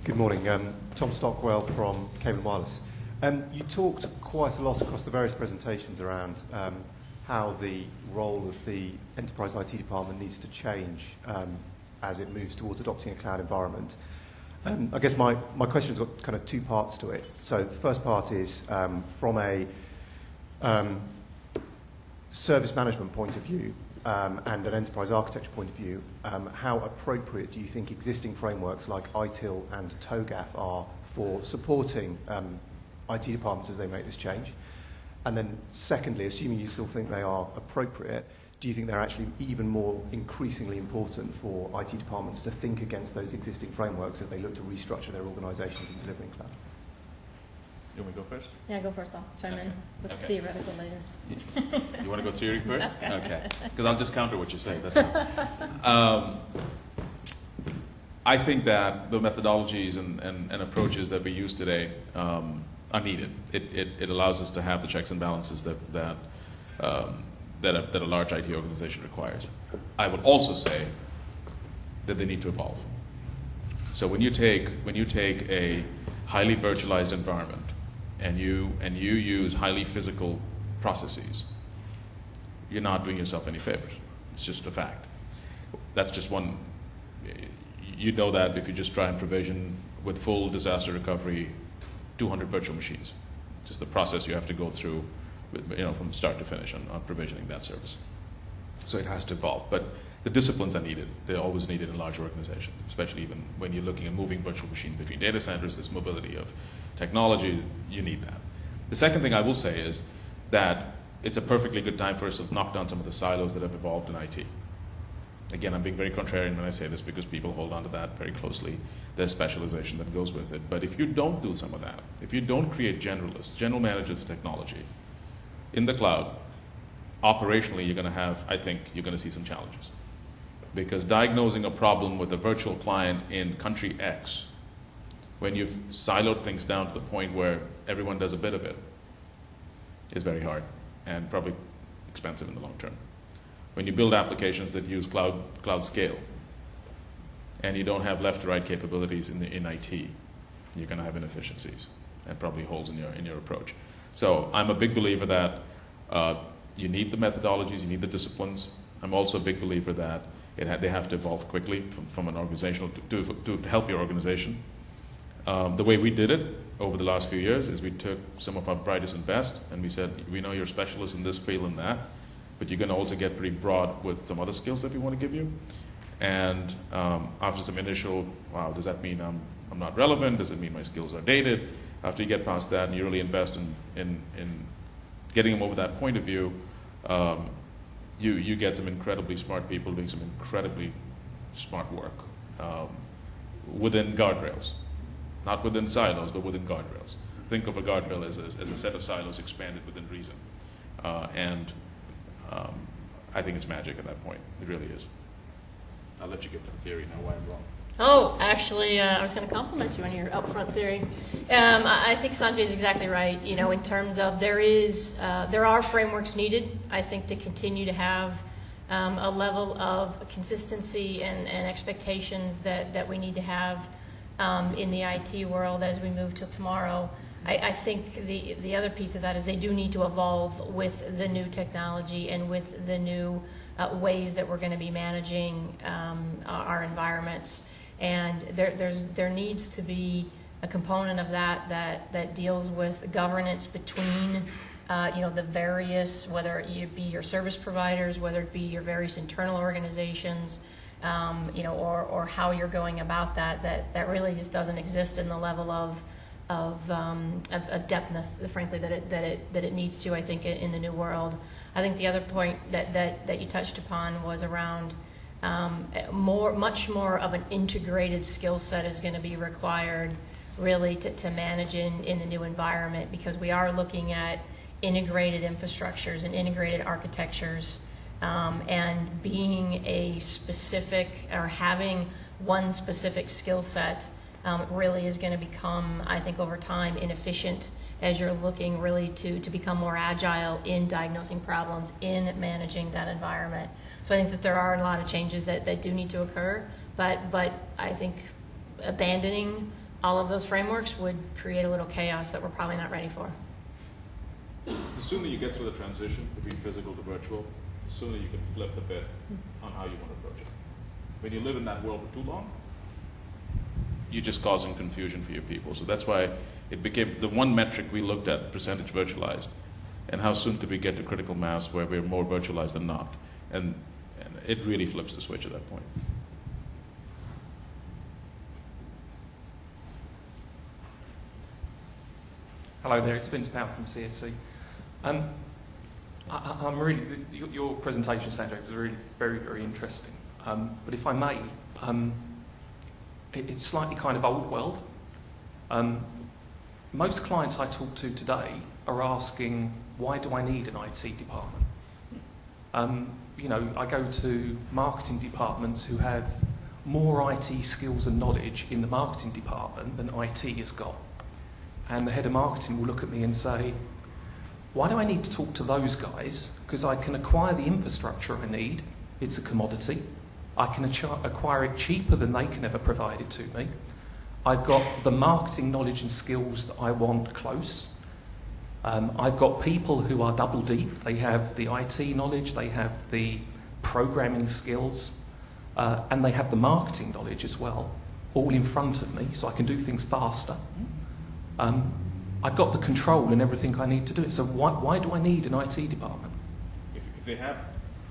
Good morning. Tom Stockwell from Cable and Wireless. You talked quite a lot across the various presentations around how the role of the enterprise IT department needs to change as it moves towards adopting a cloud environment. I guess my question's got kind of two parts to it. So the first part is from a service management point of view and an enterprise architecture point of view, how appropriate do you think existing frameworks like ITIL and TOGAF are for supporting IT departments as they make this change? And then secondly, assuming you still think they are appropriate, do you think they're actually even more increasingly important for IT departments to think against those existing frameworks as they look to restructure their organizations and delivering cloud? You want me to go first? Yeah, go first. I'll chime in with the theoretical later. You want to go theory first? Okay. Because I'll just counter what you say. That's I think that the methodologies and approaches that we use today are needed. It allows us to have the checks and balances that a large IT organization requires. I would also say that they need to evolve. So when you take a highly virtualized environment and you use highly physical processes, you're not doing yourself any favors. It's just a fact. That's just one. You know that if you just try and provision with full disaster recovery 200 virtual machines, just the process you have to go through, from start to finish on provisioning that service. So it has to evolve. But the disciplines are needed. They're always needed in large organizations, especially even when you're looking at moving virtual machines between data centers, this mobility of technology, you need that. The second thing I will say is that it's a perfectly good time for us to knock down some of the silos that have evolved in IT. Again, I'm being very contrarian when I say this because people hold on to that very closely. There's specialization that goes with it. But if you don't do some of that, if you don't create generalists, general managers of technology in the cloud, operationally I think you're going to see some challenges. Because diagnosing a problem with a virtual client in country X, when you've siloed things down to the point where everyone does a bit of it, is very hard and probably expensive in the long term. When you build applications that use cloud scale, and you don't have left to right capabilities in IT, you're going to have inefficiencies and probably holes in your approach. So I'm a big believer that you need the methodologies, you need the disciplines. I'm also a big believer that they have to evolve quickly from an organizational to help your organization. The way we did it over the last few years is we took some of our brightest and best, and we said, we know you're specialists in this field and that, but you're going to also get pretty broad with some other skills that we want to give you. And after some initial, wow, does that mean I'm not relevant? Does it mean my skills are dated? After you get past that and you really invest in getting them over that point of view, you get some incredibly smart people doing some incredibly smart work within guardrails. Not within silos, but within guardrails. Think of a guardrail as a set of silos expanded within reason. I think it's magic at that point. It really is. I'll let you give some theory now why I'm wrong. Oh, actually, I was going to compliment you on your upfront theory. I think Sanjay's exactly right. In terms of there are frameworks needed, I think, to continue to have a level of consistency and expectations that we need to have in the IT world as we move till tomorrow. I think the other piece of that is they do need to evolve with the new technology and with the new ways that we're going to be managing our environments. And there needs to be a component of that deals with governance between the various, whether it be your service providers, whether it be your various internal organizations, or how you're going about that really just doesn't exist in the level of depthness, frankly, that it needs to, I think, in the new world. I think the other point that you touched upon was around much more of an integrated skill set is going to be required really to manage in the new environment, because we are looking at integrated infrastructures and integrated architectures, and being a specific or having one specific skill set really is going to become, I think, over time inefficient as you're looking really to become more agile in diagnosing problems, in managing that environment. So I think that there are a lot of changes that do need to occur, but I think abandoning all of those frameworks would create a little chaos that we're probably not ready for. The sooner you get through the transition between physical to virtual, the sooner you can flip the bit on how you want to approach it. When you live in that world for too long, you're just causing confusion for your people. So that's why it became the one metric we looked at, percentage virtualized, and how soon could we get to critical mass where we're more virtualized than not. And it really flips the switch at that point. Hello there, it's Vince Powell from CSC. I'm really, your presentation, Sanjay, was really very, very interesting. But if I may, it's slightly kind of old world. Most clients I talk to today are asking, why do I need an IT department? You know, I go to marketing departments who have more IT skills and knowledge in the marketing department than IT has got. And the head of marketing will look at me and say, why do I need to talk to those guys? Because I can acquire the infrastructure I need. It's a commodity. I can acquire it cheaper than they can ever provide it to me. I've got the marketing knowledge and skills that I want close. I've got people who are double deep. They have the IT knowledge, they have the programming skills, and they have the marketing knowledge as well, all in front of me, so I can do things faster. I've got the control and everything I need to do it. So why do I need an IT department? If they have,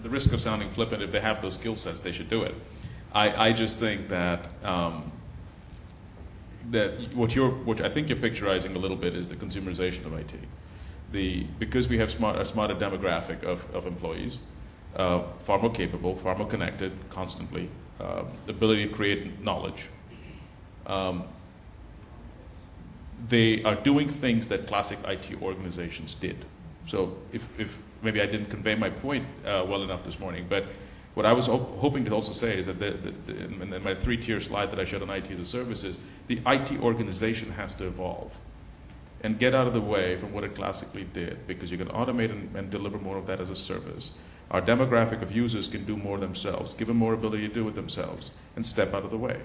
the risk of sounding flippant, if they have those skill sets, they should do it. I just think that that what I think you're picturizing a little bit is the consumerization of IT. Because we have a smarter demographic of employees, far more capable, far more connected constantly, the ability to create knowledge. They are doing things that classic IT organizations did. So if maybe I didn't convey my point well enough this morning, but what I was hoping to also say is that in my three-tier slide that I showed on IT as a service is the IT organization has to evolve and get out of the way from what it classically did, because you can automate and deliver more of that as a service. Our demographic of users can do more themselves, give them more ability to do it themselves, and step out of the way.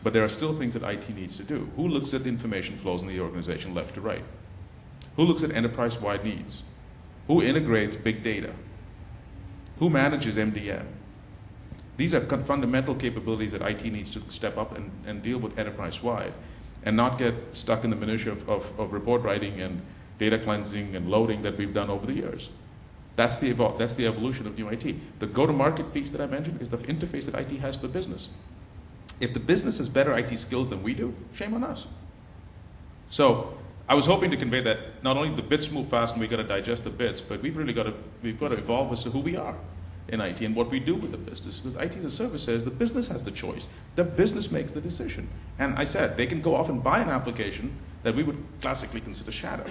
But there are still things that IT needs to do. Who looks at the information flows in the organization left to right? Who looks at enterprise-wide needs? Who integrates big data? Who manages MDM? These are fundamental capabilities that IT needs to step up and deal with enterprise-wide and not get stuck in the minutiae of report writing and data cleansing and loading that we've done over the years. That's the evolution of new IT. The go-to-market piece that I mentioned is the interface that IT has to the business. If the business has better IT skills than we do, shame on us. So I was hoping to convey that not only the bits move fast and we've got to digest the bits, but we've got to evolve as to who we are in IT and what we do with the business. Because IT as a service says the business has the choice. The business makes the decision. And I said, they can go off and buy an application that we would classically consider shadow.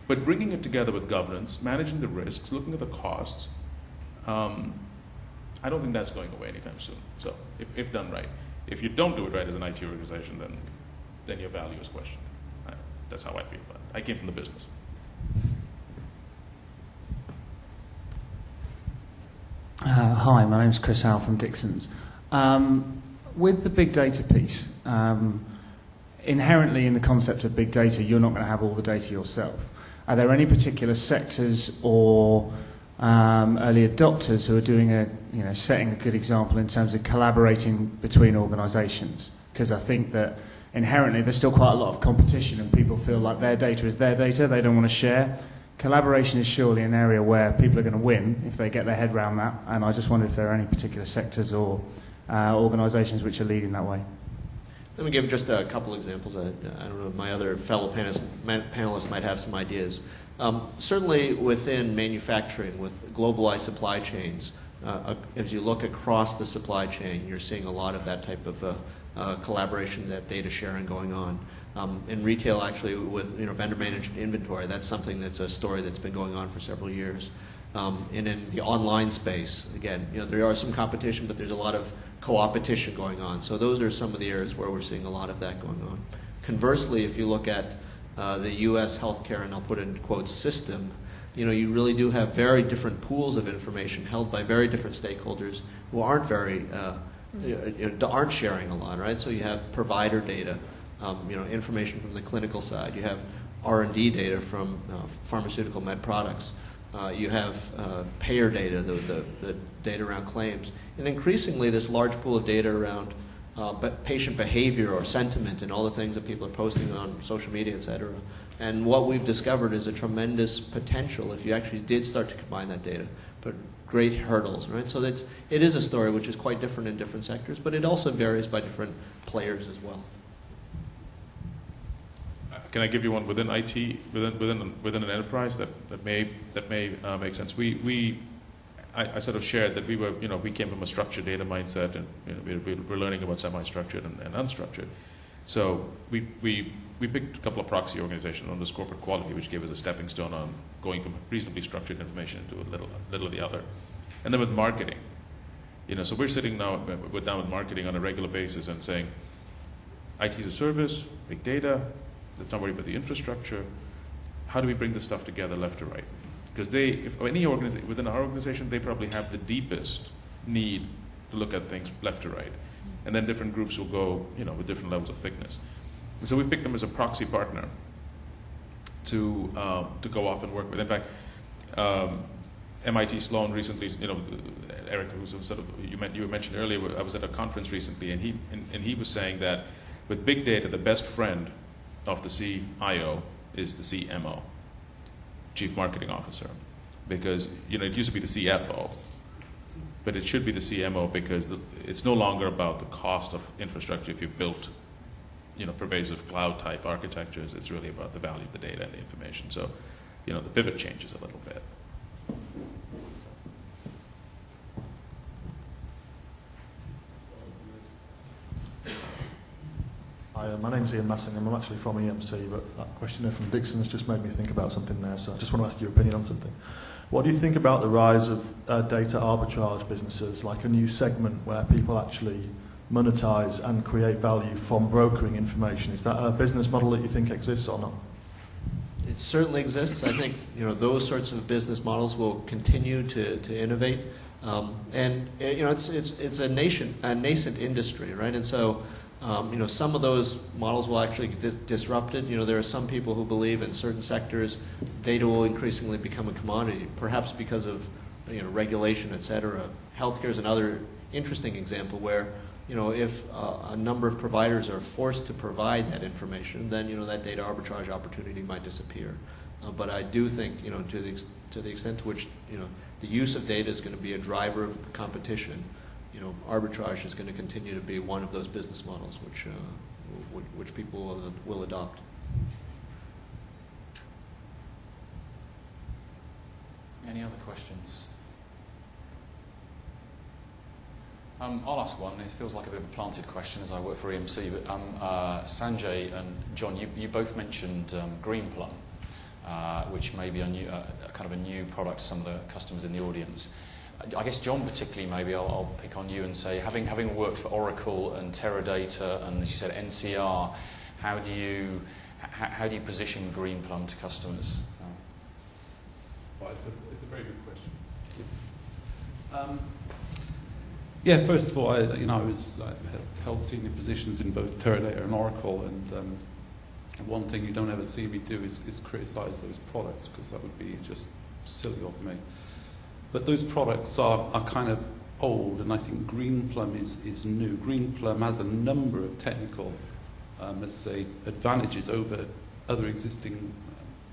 But bringing it together with governance, managing the risks, looking at the costs, I don't think that's going away anytime soon. So if done right. If you don't do it right as an IT organization, then your value is questioned. That's how I feel about it. I came from the business. Hi, my name's Chris Howe from Dixon's. With the big data piece, inherently in the concept of big data, you're not going to have all the data yourself. Are there any particular sectors or early adopters who are doing setting a good example in terms of collaborating between organisations? Because I think that inherently there's still quite a lot of competition and people feel like their data is their data, they don't want to share. Collaboration is surely an area where people are going to win if they get their head around that, and I just wonder if there are any particular sectors or organisations which are leading that way. Let me give just a couple examples. I don't know if my other fellow panelists might have some ideas. Certainly within manufacturing, with globalized supply chains, as you look across the supply chain, you're seeing a lot of that type of collaboration, that data sharing going on. In retail, actually, with vendor-managed inventory, that's something that's a story that's been going on for several years. And in the online space, again, there are some competition, but there's a lot of co-opetition going on. So those are some of the areas where we're seeing a lot of that going on. Conversely, if you look at the U.S. healthcare, and I'll put it in quotes, system, you really do have very different pools of information held by very different stakeholders who aren't aren't sharing a lot, right? So you have provider data, information from the clinical side. You have R&D data from pharmaceutical med products. You have payer data, the data around claims. And increasingly, this large pool of data around patient behavior or sentiment and all the things that people are posting on social media, et cetera. And what we've discovered is a tremendous potential if you actually did start to combine that data, but great hurdles, right? So it is a story which is quite different in different sectors, but it also varies by different players as well. Can I give you one within IT, within an enterprise that may make sense? I sort of shared that we came from a structured data mindset, and we're learning about semi-structured and unstructured. So we picked a couple of proxy organizations on this corporate quality, which gave us a stepping stone on going from reasonably structured information to a little of the other. And then with marketing, so we're sitting down with marketing on a regular basis and saying, IT as a service, big data. Let's not worry about the infrastructure. How do we bring this stuff together left to right? Because if any organization within our organization, they probably have the deepest need to look at things left to right. And then different groups will go, with different levels of thickness. And so we picked them as a proxy partner to go off and work with. In fact, MIT Sloan recently, Eric, who's sort of you mentioned earlier, I was at a conference recently, and he was saying that with big data, the best friend of the CIO is the CMO, Chief Marketing Officer, because it used to be the CFO, but it should be the CMO because it's no longer about the cost of infrastructure if you've built pervasive cloud type architectures. It's really about the value of the data and the information. So the pivot changes a little bit. Hi, my name's Ian Massingham. I'm actually from EMC, but that questionnaire from Dixon has just made me think about something there, so I just want to ask your opinion on something. What do you think about the rise of data arbitrage businesses, like a new segment where people actually monetize and create value from brokering information? Is that a business model that you think exists or not? It certainly exists. I think those sorts of business models will continue to innovate, and it's a nascent industry, right? And so some of those models will actually get disrupted. There are some people who believe in certain sectors data will increasingly become a commodity, perhaps because of regulation, et cetera. Healthcare is another interesting example where if a number of providers are forced to provide that information, then that data arbitrage opportunity might disappear. But I do think to the extent to which the use of data is going to be a driver of competition, arbitrage is going to continue to be one of those business models which people will adopt. Any other questions? I'll ask one. It feels like a bit of a planted question as I work for EMC, but Sanjay and John, you both mentioned Greenplum, which may be kind of a new product to some of the customers in the audience. I guess John particularly, maybe I'll pick on you and say, having worked for Oracle and Teradata and, as you said, NCR, how do you position Greenplum to customers? Well, it's a very good question. Yeah, first of all, I held senior positions in both Teradata and Oracle, and one thing you don't ever see me do is criticize those products, because that would be just silly of me. But those products are kind of old, and I think Greenplum is new. Greenplum has a number of technical, let's say, advantages over other existing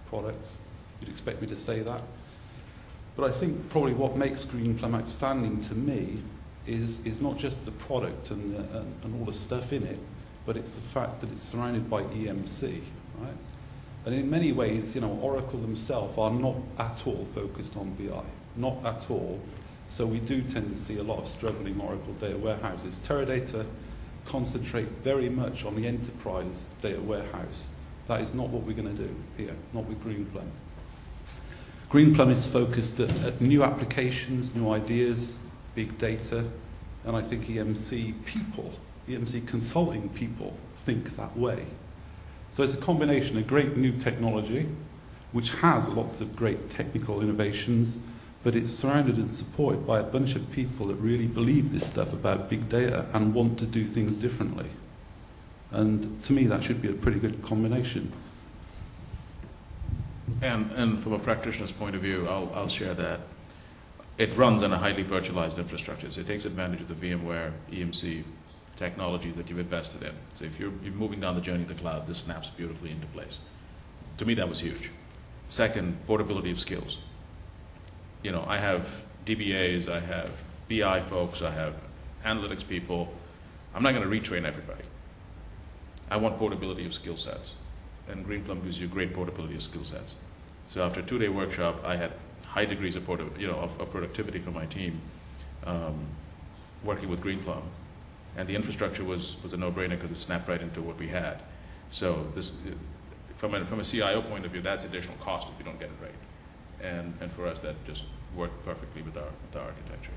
products. You'd expect me to say that. But I think probably what makes Greenplum outstanding to me is not just the product and all the stuff in it, but it's the fact that it's surrounded by EMC, right? And in many ways, Oracle themselves are not at all focused on BI. Not at all. So we do tend to see a lot of struggling Oracle data warehouses. Teradata concentrate very much on the enterprise data warehouse. That is not what we're going to do here, not with Greenplum. Greenplum is focused at new applications, new ideas, big data, and I think EMC consulting people think that way. So it's a combination of great new technology, which has lots of great technical innovations, but it's surrounded and supported by a bunch of people that really believe this stuff about big data and want to do things differently. And to me, that should be a pretty good combination. And from a practitioner's point of view, I'll share that. It runs on a highly virtualized infrastructure, so it takes advantage of the VMware EMC technologies that you've invested in. So if you're moving down the journey to the cloud, this snaps beautifully into place. To me, that was huge. Second, portability of skills. You know, I have DBAs, I have BI folks, I have analytics people. I'm not going to retrain everybody. I want portability of skill sets. And Greenplum gives you great portability of skill sets. So after a 2-day workshop, I had high degrees of productivity for my team working with Greenplum. And the infrastructure was a no-brainer because it snapped right into what we had. So this, from a CIO point of view, that's additional cost if you don't get it right. And for us, that just worked perfectly with our architecture.